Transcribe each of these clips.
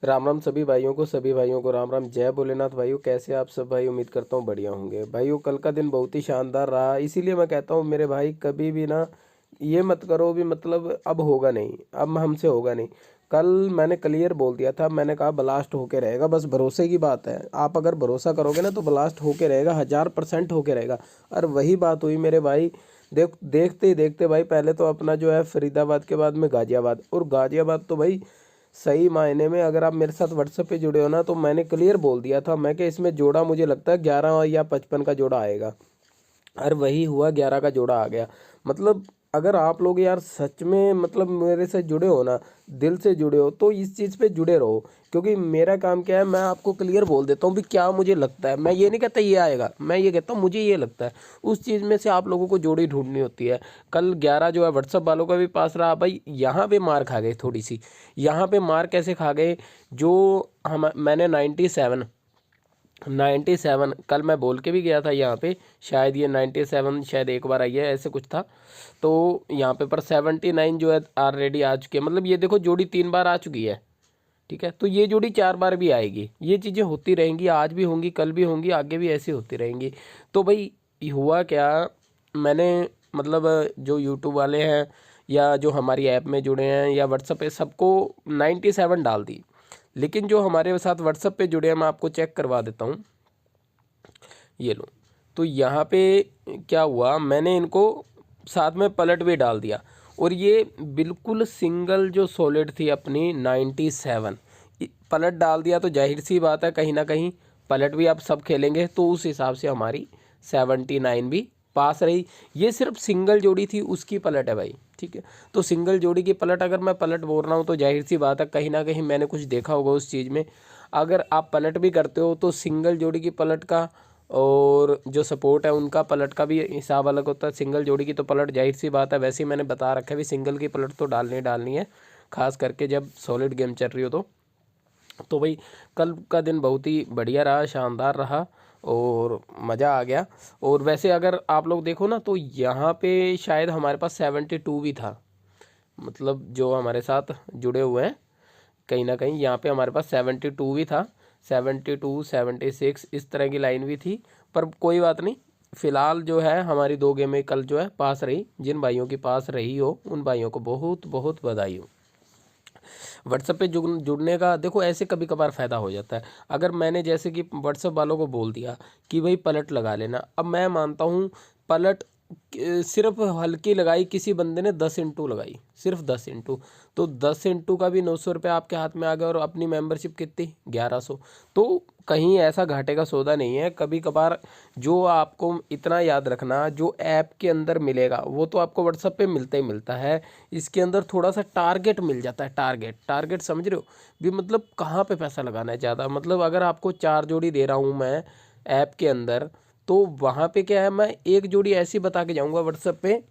राम राम सभी भाइयों को राम राम। जय भोलेनाथ भाइयों, कैसे आप सब भाई? उम्मीद करता हूँ बढ़िया होंगे भाइयों। कल का दिन बहुत ही शानदार रहा, इसीलिए मैं कहता हूँ मेरे भाई कभी भी ना ये मत करो भी, मतलब अब होगा नहीं, अब हमसे होगा नहीं। कल मैंने क्लियर बोल दिया था, मैंने कहा ब्लास्ट होके रहेगा, बस भरोसे की बात है। आप अगर भरोसा करोगे ना तो ब्लास्ट होके रहेगा, 1000% होके रहेगा। और वही बात हुई मेरे भाई। देखते ही देखते भाई, पहले तो अपना जो है फरीदाबाद के बाद में गाजियाबाद, और गाजियाबाद तो भाई सही मायने में, अगर आप मेरे साथ व्हाट्सएप पे जुड़े हो ना तो मैंने क्लियर बोल दिया था मैं कि इसमें जोड़ा मुझे लगता है 11 या 55 का जोड़ा आएगा। और वही हुआ, 11 का जोड़ा आ गया। मतलब अगर आप लोग यार सच में मतलब मेरे से जुड़े हो ना, दिल से जुड़े हो, तो इस चीज़ पे जुड़े रहो। क्योंकि मेरा काम क्या है, मैं आपको क्लियर बोल देता हूँ भी क्या मुझे लगता है। मैं ये नहीं कहता ये आएगा, मैं ये कहता हूँ मुझे ये लगता है। उस चीज़ में से आप लोगों को जोड़ी ढूंढनी होती है। कल 11 जो है व्हाट्सअप वालों का भी पास रहा भाई। यहाँ पे मार खा गए थोड़ी सी। यहाँ पे मार कैसे खा गए? जो हम मैंने 97 कल मैं बोल के भी गया था यहाँ पे, शायद ये 97 शायद एक बार आई है, ऐसे कुछ था। तो यहाँ पे पर 79 जो है ऑलरेडी आ चुकी है। मतलब ये देखो, जोड़ी 3 बार आ चुकी है। ठीक है, तो ये जोड़ी 4 बार भी आएगी। ये चीज़ें होती रहेंगी, आज भी होंगी, कल भी होंगी, आगे भी ऐसी होती रहेंगी। तो भाई हुआ क्या, मैंने मतलब जो यूट्यूब वाले हैं या जो हमारी ऐप में जुड़े हैं या व्हाट्सएप पे, सबको 97 डाल दी। लेकिन जो हमारे साथ व्हाट्सएप पे जुड़े हैं, मैं आपको चेक करवा देता हूँ। ये लो। तो यहाँ पे क्या हुआ, मैंने इनको साथ में पलट भी डाल दिया। और ये बिल्कुल सिंगल जो सॉलिड थी अपनी 97, पलट डाल दिया। तो जाहिर सी बात है, कहीं ना कहीं पलट भी आप सब खेलेंगे, तो उस हिसाब से हमारी 79 भी पास रही। ये सिर्फ सिंगल जोड़ी थी, उसकी पलट है भाई। ठीक है, तो सिंगल जोड़ी की पलट, अगर मैं पलट बोल रहा हूँ तो जाहिर सी बात है कहीं ना कहीं मैंने कुछ देखा होगा उस चीज़ में। अगर आप पलट भी करते हो तो सिंगल जोड़ी की पलट का और जो सपोर्ट है उनका पलट का भी हिसाब अलग होता है। सिंगल जोड़ी की तो पलट जाहिर सी बात है, वैसे ही मैंने बता रखा है भी सिंगल की पलट तो डालनी डालनी है, खास करके जब सॉलिड गेम चल रही हो तो भाई कल का दिन बहुत ही बढ़िया रहा, शानदार रहा और मज़ा आ गया। और वैसे अगर आप लोग देखो ना तो यहाँ पे शायद हमारे पास 72 भी था। मतलब जो हमारे साथ जुड़े हुए हैं, कहीं ना कहीं यहाँ पे हमारे पास 72 भी था। 72 76 इस तरह की लाइन भी थी। पर कोई बात नहीं, फिलहाल जो है हमारी 2 गेमें कल जो है पास रही। जिन भाइयों की पास रही हो उन भाइयों को बहुत बहुत बधाई हो। व्हाट्सएप पे जुड़ने का देखो, ऐसे कभी कभार फ़ायदा हो जाता है। अगर मैंने जैसे कि व्हाट्सएप वालों को बोल दिया कि भाई पलट लगा लेना, अब मैं मानता हूँ पलट सिर्फ हल्की लगाई, किसी बंदे ने 10 इंटू लगाई, सिर्फ 10 इंटू, तो 10 इंटू का भी 900 रुपये आपके हाथ में आ गया। और अपनी मेंबरशिप कितनी, 1100। तो कहीं ऐसा घाटे का सौदा नहीं है कभी कभार। जो आपको इतना याद रखना, जो ऐप के अंदर मिलेगा वो तो आपको व्हाट्सएप पे मिलता ही मिलता है। इसके अंदर थोड़ा सा टारगेट मिल जाता है, टारगेट टारगेट समझ रहे हो भी, मतलब कहाँ पे पैसा लगाना है ज़्यादा। मतलब अगर आपको 4 जोड़ी दे रहा हूँ मैं ऐप के अंदर, तो वहाँ पे क्या है, मैं एक जोड़ी ऐसी बता के जाऊँगा व्हाट्सएप पे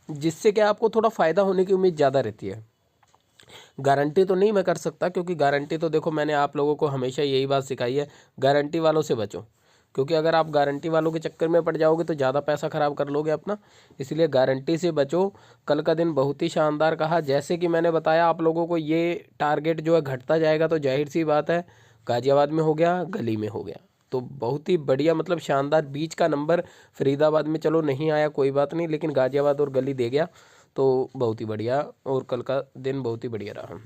जिससे कि आपको थोड़ा फ़ायदा होने की उम्मीद ज़्यादा रहती है। गारंटी तो नहीं मैं कर सकता, क्योंकि गारंटी तो देखो मैंने आप लोगों को हमेशा यही बात सिखाई है, गारंटी वालों से बचो। क्योंकि अगर आप गारंटी वालों के चक्कर में पड़ जाओगे तो ज़्यादा पैसा ख़राब कर लोगे अपना। इसलिए गारंटी से बचो। कल का दिन बहुत ही शानदार कहा, जैसे कि मैंने बताया आप लोगों को, ये टारगेट जो है घटता जाएगा, तो जाहिर सी बात है गाजियाबाद में हो गया, गली में हो गया। तो बहुत ही बढ़िया, मतलब शानदार। बीच का नंबर फरीदाबाद में चलो नहीं आया, कोई बात नहीं, लेकिन गाजियाबाद और गली दे गया, तो बहुत ही बढ़िया। और कल का दिन बहुत ही बढ़िया रहा।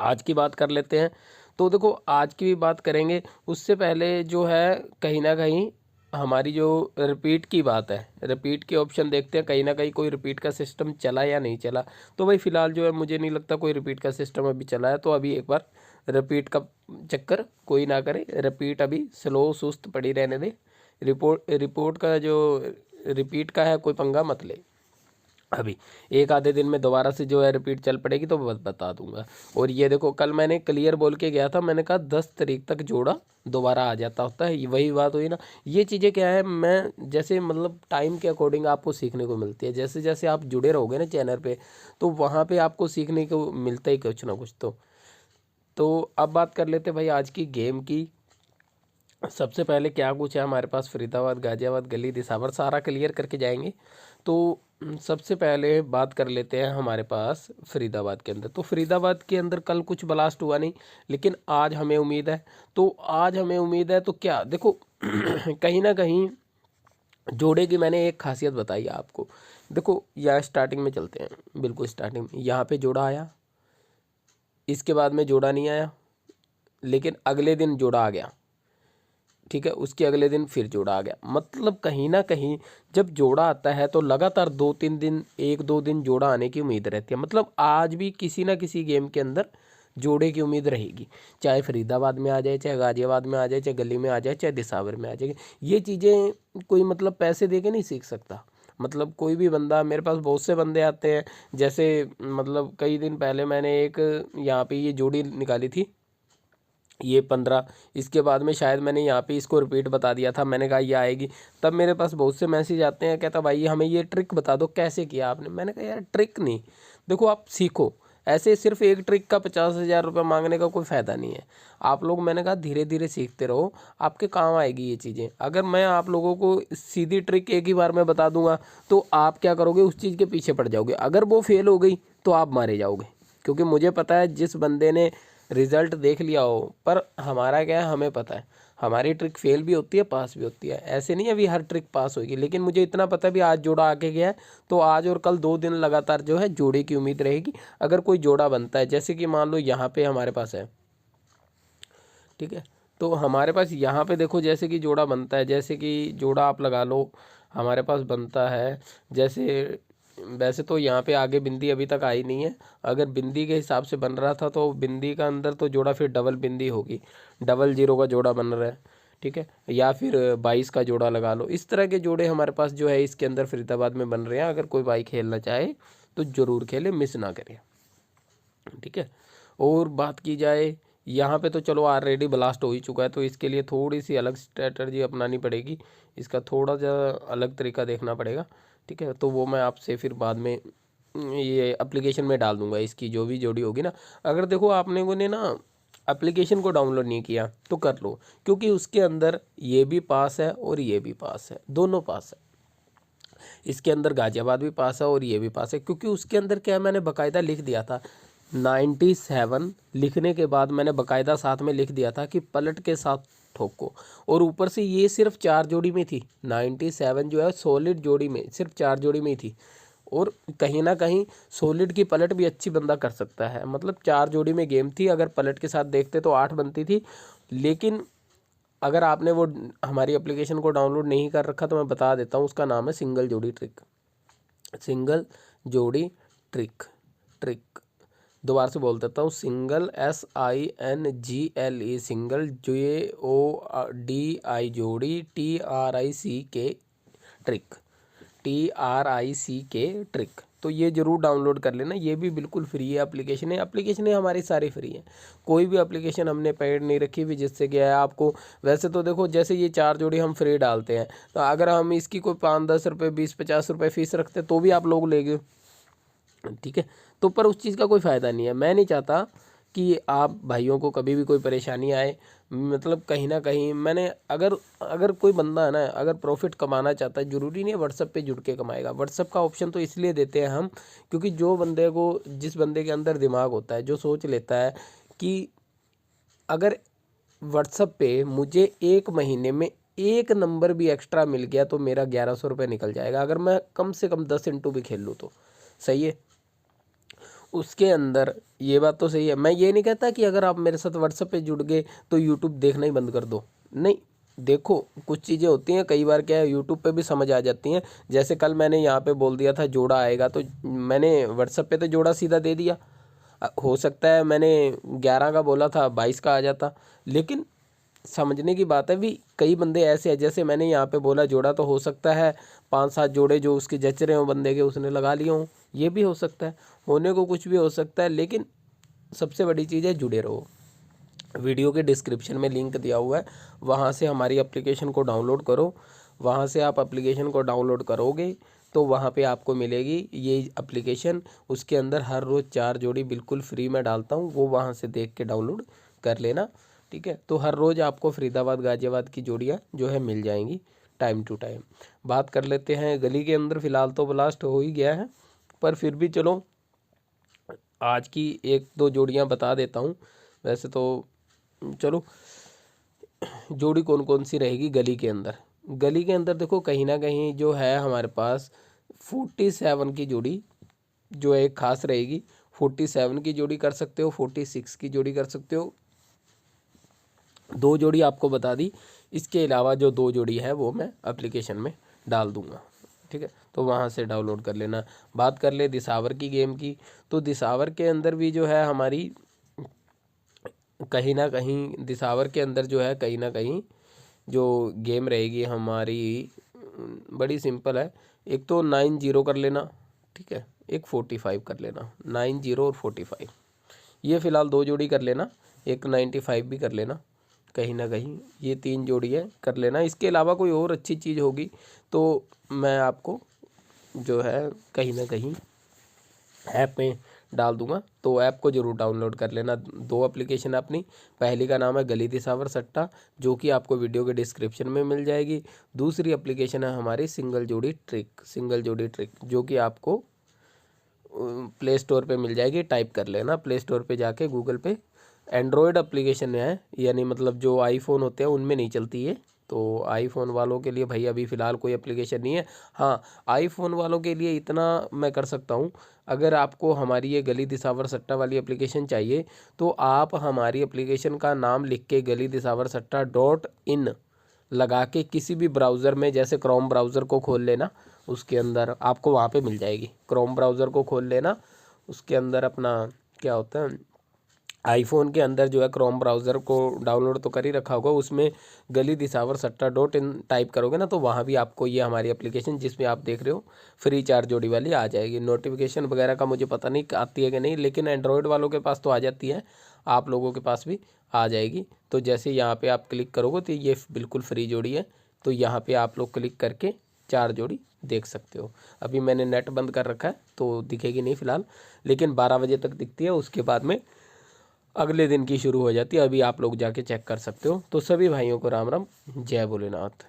आज की बात कर लेते हैं। तो देखो, आज की भी बात करेंगे, उससे पहले जो है कहीं ना कहीं हमारी जो रिपीट की बात है, रिपीट के ऑप्शन देखते हैं, कहीं ना कहीं कोई रिपीट का सिस्टम चला या नहीं चला। तो भाई फिलहाल जो है मुझे नहीं लगता कोई रिपीट का सिस्टम अभी चला है, तो अभी एक बार रिपीट का चक्कर कोई ना करे। रिपीट अभी स्लो सुस्त पड़ी रहने दे। रिपोर्ट रिपोर्ट का जो रिपीट का है, कोई पंगा मत ले अभी। एक आधे दिन में दोबारा से जो है रिपीट चल पड़ेगी तो बता दूंगा। और ये देखो, कल मैंने क्लियर बोल के गया था, मैंने कहा 10 तारीख तक जोड़ा दोबारा आ जाता होता है। वही बात हुई ना। ये चीज़ें क्या है, मैं जैसे मतलब टाइम के अकॉर्डिंग आपको सीखने को मिलती है। जैसे जैसे आप जुड़े रहोगे ना चैनल पे, तो वहाँ पे आपको सीखने को मिलता ही कुछ ना कुछ। तो अब बात कर लेते हैं भाई आज की गेम की। सबसे पहले क्या कुछ है हमारे पास, फरीदाबाद, गाजियाबाद, गली, दिसावर, सारा क्लियर करके जाएंगे। तो सबसे पहले बात कर लेते हैं हमारे पास फरीदाबाद के अंदर। तो फरीदाबाद के अंदर कल कुछ ब्लास्ट हुआ नहीं, लेकिन आज हमें उम्मीद है। तो आज हमें उम्मीद है तो क्या देखो कहीं ना कहीं जोड़े की मैंने एक खासियत बताई है आपको। देखो यहाँ स्टार्टिंग में चलते हैं, बिल्कुल स्टार्टिंग में यहाँ पे जोड़ा आया, इसके बाद में जोड़ा नहीं आया, लेकिन अगले दिन जोड़ा आ गया, ठीक है, उसके अगले दिन फिर जोड़ा आ गया। मतलब कहीं ना कहीं जब जोड़ा आता है तो लगातार 2-3 दिन, 1-2 दिन जोड़ा आने की उम्मीद रहती है। मतलब आज भी किसी ना किसी गेम के अंदर जोड़े की उम्मीद रहेगी, चाहे फरीदाबाद में आ जाए, चाहे गाजियाबाद में आ जाए, चाहे गली में आ जाए, चाहे दिसावर में आ जाएगी। ये चीज़ें कोई मतलब पैसे दे के नहीं सीख सकता। मतलब कोई भी बंदा, मेरे पास बहुत से बंदे आते हैं, जैसे मतलब कई दिन पहले मैंने एक यहाँ पे ये जोड़ी निकाली थी, ये 15, इसके बाद में शायद मैंने यहाँ पे इसको रिपीट बता दिया था, मैंने कहा ये आएगी। तब मेरे पास बहुत से मैसेज आते हैं, कहता भाई हमें ये ट्रिक बता दो कैसे किया आपने। मैंने कहा यार ट्रिक नहीं, देखो आप सीखो, ऐसे सिर्फ एक ट्रिक का 50,000 रुपये मांगने का कोई फ़ायदा नहीं है। आप लोग, मैंने कहा धीरे धीरे सीखते रहो, आपके काम आएगी ये चीज़ें। अगर मैं आप लोगों को सीधी ट्रिक एक ही बार में बता दूंगा तो आप क्या करोगे, उस चीज़ के पीछे पड़ जाओगे। अगर वो फेल हो गई तो आप मारे जाओगे, क्योंकि मुझे पता है जिस बंदे ने रिजल्ट देख लिया हो। पर हमारा क्या है, हमें पता है हमारी ट्रिक फेल भी होती है, पास भी होती है। ऐसे नहीं अभी हर ट्रिक पास होगी, लेकिन मुझे इतना पता है भी आज जोड़ा आके गया है तो आज और कल 2 दिन लगातार जो है जोड़े की उम्मीद रहेगी। अगर कोई जोड़ा बनता है, जैसे कि मान लो यहाँ पे हमारे पास है, ठीक है, तो हमारे पास यहाँ पे देखो जैसे कि जोड़ा बनता है, जैसे कि जोड़ा आप लगा लो हमारे पास बनता है। जैसे वैसे तो यहाँ पे आगे बिंदी अभी तक आई नहीं है, अगर बिंदी के हिसाब से बन रहा था तो बिंदी का अंदर तो जोड़ा फिर डबल बिंदी होगी, 00 का जोड़ा बन रहा है, ठीक है, या फिर 22 का जोड़ा लगा लो। इस तरह के जोड़े हमारे पास जो है इसके अंदर फरीदाबाद में बन रहे हैं। अगर कोई भाई खेलना चाहे तो ज़रूर खेले, मिस ना करे, ठीक है। और बात की जाए यहाँ पे तो चलो ऑलरेडी ब्लास्ट हो ही चुका है, तो इसके लिए थोड़ी सी अलग स्ट्रेटजी अपनानी पड़ेगी, इसका थोड़ा सा अलग तरीका देखना पड़ेगा, ठीक है। तो वो मैं आपसे फिर बाद में ये एप्लीकेशन में डाल दूंगा, इसकी जो भी जोड़ी होगी ना। अगर देखो आपने को ने ना एप्लीकेशन को डाउनलोड नहीं किया तो कर लो, क्योंकि उसके अंदर ये भी पास है और ये भी पास है, दोनों पास है। इसके अंदर गाजियाबाद भी पास है और ये भी पास है, क्योंकि उसके अंदर क्या मैंने बाकायदा लिख दिया था 97, लिखने के बाद मैंने बाकायदा साथ में लिख दिया था कि पलट के साथ ठोको। और ऊपर से ये सिर्फ 4 जोड़ी में थी, 97 जो है सॉलिड जोड़ी में, सिर्फ 4 जोड़ी में ही थी। और कहीं ना कहीं सॉलिड की पलट भी अच्छी बंदा कर सकता है, मतलब 4 जोड़ी में गेम थी, अगर पलट के साथ देखते तो 8 बनती थी। लेकिन अगर आपने वो हमारी एप्लीकेशन को डाउनलोड नहीं कर रखा तो मैं बता देता हूँ, उसका नाम है सिंगल जोड़ी ट्रिक, सिंगल जोड़ी ट्रिक, ट्रिक दोबारा से बोल देता हूँ, सिंगल SINGLE, सिंगल JODI जोड़ी TRICK ट्रिक, TRICK ट्रिक। तो ये ज़रूर डाउनलोड कर लेना, ये भी बिल्कुल फ्री है एप्लीकेशन है। एप्लीकेशन है हमारी सारी फ्री है, कोई भी एप्लीकेशन हमने पेड नहीं रखी हुई जिससे क्या है आपको। वैसे तो देखो जैसे ये 4 जोड़ी हम फ्री डालते हैं, तो अगर हम इसकी कोई 5-10 रुपये, 20-50 रुपये फीस रखते तो भी आप लोग लेंगे, ठीक है। तो पर उस चीज़ का कोई फ़ायदा नहीं है। मैं नहीं चाहता कि आप भाइयों को कभी भी कोई परेशानी आए। मतलब कहीं ना कहीं मैंने अगर कोई बंदा है ना, अगर प्रॉफिट कमाना चाहता है, ज़रूरी नहीं है व्हाट्सअप पे जुड़ के कमाएगा। व्हाट्सअप का ऑप्शन तो इसलिए देते हैं हम, क्योंकि जो बंदे को, जिस बंदे के अंदर दिमाग होता है, जो सोच लेता है कि अगर व्हाट्सअप पे मुझे 1 महीने में 1 नंबर भी एक्स्ट्रा मिल गया तो मेरा 1100 रुपये निकल जाएगा, अगर मैं कम से कम 10 इंटू भी खेल लूँ तो। सही है, उसके अंदर ये बात तो सही है। मैं ये नहीं कहता कि अगर आप मेरे साथ व्हाट्सएप पे जुड़ गए तो यूट्यूब देखना ही बंद कर दो, नहीं। देखो कुछ चीज़ें होती हैं, कई बार क्या है यूट्यूब पे भी समझ आ जाती हैं। जैसे कल मैंने यहाँ पे बोल दिया था जोड़ा आएगा, तो मैंने व्हाट्सएप पे तो जोड़ा सीधा दे दिया। हो सकता है मैंने 11 का बोला था 22 का आ जाता, लेकिन समझने की बात है भी, कई बंदे ऐसे हैं, जैसे मैंने यहाँ पे बोला जोड़ा, तो हो सकता है 5-7 जोड़े जो उसके जच रहे हों बंदे के उसने लगा लिए हों, ये भी हो सकता है, होने को कुछ भी हो सकता है। लेकिन सबसे बड़ी चीज़ है जुड़े रहो। वीडियो के डिस्क्रिप्शन में लिंक दिया हुआ है, वहाँ से हमारी एप्लीकेशन को डाउनलोड करो। वहाँ से आप एप्लीकेशन को डाउनलोड करोगे तो वहाँ पे आपको मिलेगी ये एप्लीकेशन। उसके अंदर हर रोज़ 4 जोड़ी बिल्कुल फ्री में डालता हूँ, वो वहाँ से देख के डाउनलोड कर लेना, ठीक है। तो हर रोज़ आपको फरीदाबाद गाजियाबाद की जोड़ियाँ जो है मिल जाएंगी, टाइम टू टाइम। बात कर लेते हैं गली के अंदर। फ़िलहाल तो ब्लास्ट हो ही गया है, पर फिर भी चलो आज की एक दो जोड़ियां बता देता हूं। वैसे तो चलो जोड़ी कौन कौन सी रहेगी गली के अंदर। गली के अंदर देखो कहीं ना कहीं जो है हमारे पास 47 की जोड़ी जो है एक खास रहेगी। 47 की जोड़ी कर सकते हो, 46 की जोड़ी कर सकते हो। दो जोड़ी आपको बता दी, इसके अलावा जो दो जोड़ी है वो मैं एप्लीकेशन में डाल दूंगा, ठीक है, तो वहाँ से डाउनलोड कर लेना। बात कर ले दिसावर की गेम की, तो दिसावर के अंदर भी जो है हमारी कहीं ना कहीं दिसावर के अंदर जो है कहीं ना कहीं जो गेम रहेगी हमारी बड़ी सिंपल है। एक तो 90 कर लेना, ठीक है, एक 45 कर लेना। 90 और 45 ये फ़िलहाल दो जोड़ी कर लेना, एक 95 भी कर लेना। कहीं ना कहीं ये तीन जोड़ी है कर लेना। इसके अलावा कोई और अच्छी चीज़ होगी तो मैं आपको जो है कहीं ना कहीं ऐप में डाल दूंगा, तो ऐप को ज़रूर डाउनलोड कर लेना। दो एप्लीकेशन अपनी, पहली का नाम है गली दिसावर सट्टा जो कि आपको वीडियो के डिस्क्रिप्शन में मिल जाएगी। दूसरी एप्लीकेशन है हमारी सिंगल जोड़ी ट्रिक जो कि आपको प्ले स्टोर पे मिल जाएगी। टाइप कर लेना प्ले स्टोर पे जाके गूगल पे। एंड्रॉयड एप्लीकेशन है, यानी मतलब जो आईफोन होते हैं उनमें नहीं चलती है, तो आईफोन वालों के लिए भाई अभी फ़िलहाल कोई एप्लीकेशन नहीं है। हाँ, आईफोन वालों के लिए इतना मैं कर सकता हूँ, अगर आपको हमारी ये गली दिसावर सट्टा वाली एप्लीकेशन चाहिए तो आप हमारी एप्लीकेशन का नाम लिख के गली दिसावर सट्टा .in लगा के किसी भी ब्राउज़र में, जैसे क्रोम ब्राउज़र को खोल लेना, उसके अंदर आपको वहाँ पे मिल जाएगी। क्रोम ब्राउज़र को खोल लेना, उसके अंदर अपना क्या होता है आईफोन के अंदर जो है क्रोम ब्राउज़र को डाउनलोड तो कर ही रखा होगा, उसमें गली दिसावर सट्टा .in टाइप करोगे ना तो वहाँ भी आपको ये हमारी एप्लीकेशन जिसमें आप देख रहे हो फ्री 4 जोड़ी वाली आ जाएगी। नोटिफिकेशन वगैरह का मुझे पता नहीं आती है कि नहीं, लेकिन एंड्रॉयड वालों के पास तो आ जाती है, आप लोगों के पास भी आ जाएगी। तो जैसे यहाँ पर आप क्लिक करोगे तो ये बिल्कुल फ्री जोड़ी है, तो यहाँ पर आप लोग क्लिक करके 4 जोड़ी देख सकते हो। अभी मैंने नेट बंद कर रखा है तो दिखेगी नहीं फ़िलहाल, लेकिन 12 बजे तक दिखती है, उसके बाद में अगले दिन की शुरू हो जाती है। अभी आप लोग जाके चेक कर सकते हो। तो सभी भाइयों को राम राम, जय भोलेनाथ।